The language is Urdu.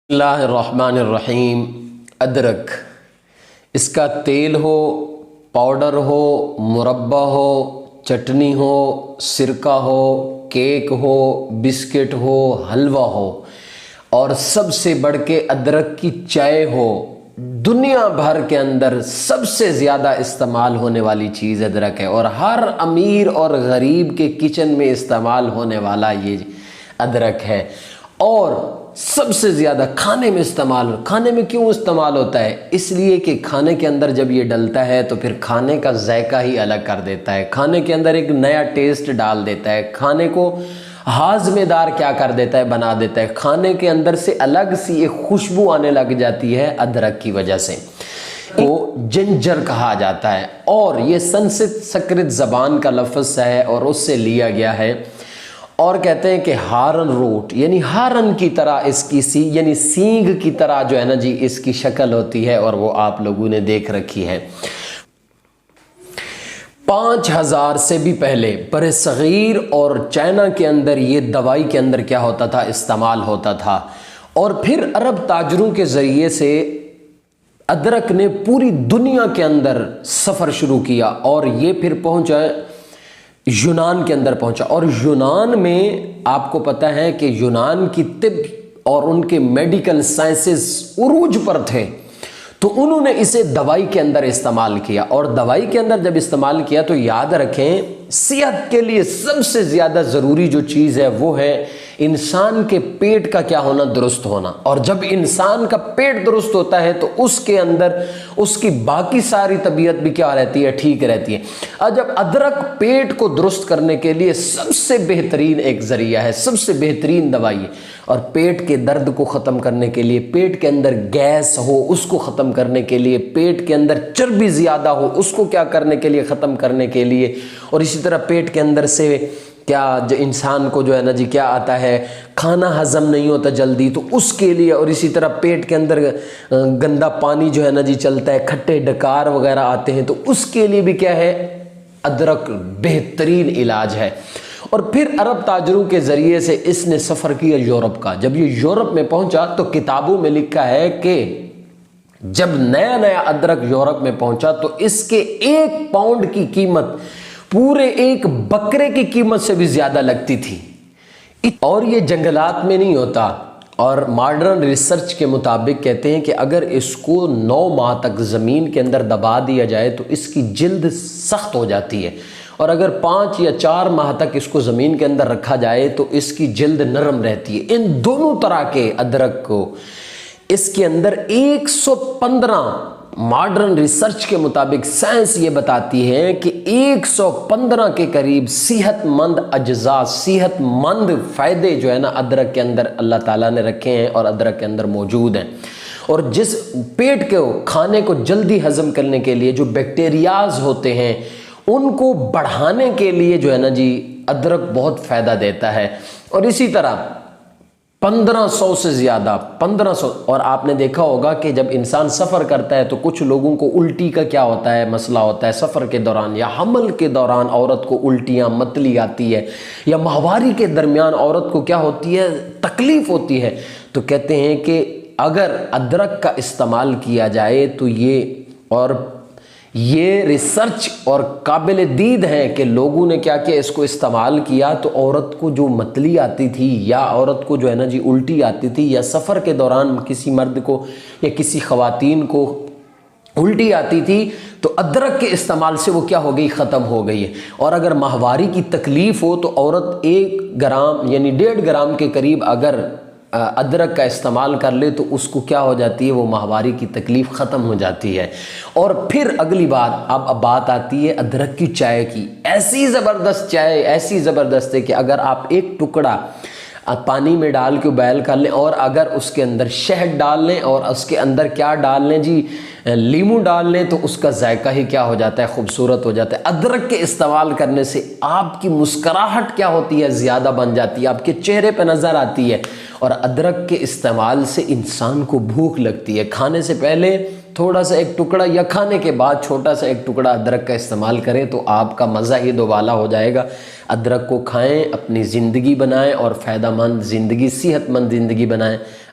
اللہ الرحمن الرحیم۔ ادرک، اس کا تیل ہو، پاؤڈر ہو، مربع ہو، چٹنی ہو، سرکہ ہو، کیک ہو، بسکٹ ہو، حلوہ ہو، اور سب سے بڑھ کے ادرک کی چائے ہو، دنیا بھر کے اندر سب سے زیادہ استعمال ہونے والی چیز ادرک ہے، اور ہر امیر اور غریب کے کچن میں استعمال ہونے والا یہ ادرک ہے، اور سب سے زیادہ کھانے میں کھانے میں کیوں استعمال ہوتا ہے؟ اس لیے کہ کھانے کے اندر جب یہ ڈلتا ہے تو پھر کھانے کا ذائقہ ہی الگ کر دیتا ہے، کھانے کے اندر ایک نیا ٹیسٹ ڈال دیتا ہے، کھانے کو ہاضمے دار کیا کر دیتا ہے، بنا دیتا ہے، کھانے کے اندر سے الگ سی ایک خوشبو آنے لگ جاتی ہے ادرک کی وجہ سے، کو جنجر کہا جاتا ہے، اور یہ سنسکرت زبان کا لفظ ہے اور اس سے لیا گیا ہے، اور کہتے ہیں کہ ہارن روٹ یعنی ہارن کی طرح اس کی یعنی سینگ کی طرح جو ہے نا جی اس کی شکل ہوتی ہے، اور وہ آپ لوگوں نے دیکھ رکھی ہے۔ 5000 سے بھی پہلے برِ صغیر اور چائنا کے اندر یہ دوائی کے اندر کیا ہوتا تھا، استعمال ہوتا تھا، اور پھر عرب تاجروں کے ذریعے سے ادرک نے پوری دنیا کے اندر سفر شروع کیا، اور یہ پھر پہنچا یونان کے اندر پہنچا، اور یونان میں آپ کو پتہ ہے کہ یونان کی طب اور ان کے میڈیکل سائنسز عروج پر تھے، تو انہوں نے اسے دوائی کے اندر استعمال کیا، اور دوائی کے اندر جب استعمال کیا تو یاد رکھیں صحت کے لیے سب سے زیادہ ضروری جو چیز ہے وہ ہے انسان کے پیٹ کا کیا ہونا، درست ہونا، اور جب انسان کا پیٹ درست ہوتا ہے تو اس کے اندر اس کی باقی ساری طبیعت بھی کیا رہتی ہے، ٹھیک رہتی ہے۔ اور جب ادرک پیٹ کو درست کرنے کے لیے سب سے بہترین ایک ذریعہ ہے، سب سے بہترین دوائی ہے، اور پیٹ کے درد کو ختم کرنے کے لیے، پیٹ کے اندر گیس ہو اس کو ختم کرنے کے لیے، پیٹ کے اندر چربی زیادہ ہو اس کو کیا کرنے کے لیے، ختم کرنے کے لیے، اور اسی طرح پیٹ کے اندر سے کیا جو انسان کو جو ہے نا جی کیا آتا ہے، کھانا ہضم نہیں ہوتا جلدی، تو اس کے لیے، اور اسی طرح پیٹ کے اندر گندا پانی جو ہے نا جی چلتا ہے، کھٹے ڈکار وغیرہ آتے ہیں، تو اس کے لیے بھی کیا ہے، ادرک بہترین علاج ہے۔ اور پھر عرب تاجروں کے ذریعے سے اس نے سفر کیا یورپ کا، جب یہ یورپ میں پہنچا تو کتابوں میں لکھا ہے کہ جب نیا نیا ادرک یورپ میں پہنچا تو اس کے 1 پاؤنڈ کی قیمت پورے ایک بکرے کی قیمت سے بھی زیادہ لگتی تھی، اور یہ جنگلات میں نہیں ہوتا، اور ماڈرن ریسرچ کے مطابق کہتے ہیں کہ اگر اس کو 9 ماہ تک زمین کے اندر دبا دیا جائے تو اس کی جلد سخت ہو جاتی ہے، اور اگر 5 یا 4 ماہ تک اس کو زمین کے اندر رکھا جائے تو اس کی جلد نرم رہتی ہے۔ ان دونوں طرح کے ادرک کو اس کے اندر 115 ماڈرن ریسرچ کے مطابق سائنس یہ بتاتی ہے کہ 115 کے قریب صحت مند اجزاء، صحت مند فائدے جو ہے نا ادرک کے اندر اللہ تعالیٰ نے رکھے ہیں اور ادرک کے اندر موجود ہیں، اور جس پیٹ کے کھانے کو جلدی ہضم کرنے کے لیے جو بیکٹیریاز ہوتے ہیں ان کو بڑھانے کے لیے جو ہے نا جی ادرک بہت فائدہ دیتا ہے، اور اسی طرح 1500 سے زیادہ 1500، اور آپ نے دیکھا ہوگا کہ جب انسان سفر کرتا ہے تو کچھ لوگوں کو الٹی کا کیا ہوتا ہے، مسئلہ ہوتا ہے سفر کے دوران، یا حمل کے دوران عورت کو الٹیاں متلی آتی ہے، یا ماہواری کے درمیان عورت کو کیا ہوتی ہے، تکلیف ہوتی ہے، تو کہتے ہیں کہ اگر ادرک کا استعمال کیا جائے تو یہ ریسرچ اور قابل دید ہے کہ لوگوں نے کیا کیا، اس کو استعمال کیا تو عورت کو جو متلی آتی تھی، یا عورت کو جو ہے نا جی الٹی آتی تھی، یا سفر کے دوران کسی مرد کو یا کسی خواتین کو الٹی آتی تھی، تو ادرک کے استعمال سے وہ کیا ہو گئی، ختم ہو گئی ہے۔ اور اگر ماہواری کی تکلیف ہو تو عورت 1 گرام یعنی 1.5 گرام کے قریب اگر ادرک کا استعمال کر لے تو اس کو کیا ہو جاتی ہے، وہ ماہواری کی تکلیف ختم ہو جاتی ہے۔ اور پھر اگلی بات، اب بات آتی ہے ادرک کی چائے کی، ایسی زبردست چائے، ایسی زبردست ہے کہ اگر آپ 1 ٹکڑا پانی میں ڈال کے بوائل کر لیں، اور اگر اس کے اندر شہد ڈال لیں، اور اس کے اندر کیا ڈال لیں جی، لیمو ڈال لیں، تو اس کا ذائقہ ہی کیا ہو جاتا ہے، خوبصورت ہو جاتا ہے۔ ادرک کے استعمال کرنے سے آپ کی مسکراہٹ کیا ہوتی ہے، زیادہ بن جاتی ہے، آپ کے چہرے پہ نظر آتی ہے، اور ادرک کے استعمال سے انسان کو بھوک لگتی ہے، کھانے سے پہلے تھوڑا سا 1 ٹکڑا، یا کھانے کے بعد چھوٹا سا 1 ٹکڑا ادرک کا استعمال کریں تو آپ کا مزہ ہی دوبالا ہو جائے گا۔ ادرک کو کھائیں، اپنی زندگی بنائیں، اور فائدہ مند زندگی، صحت مند زندگی بنائیں۔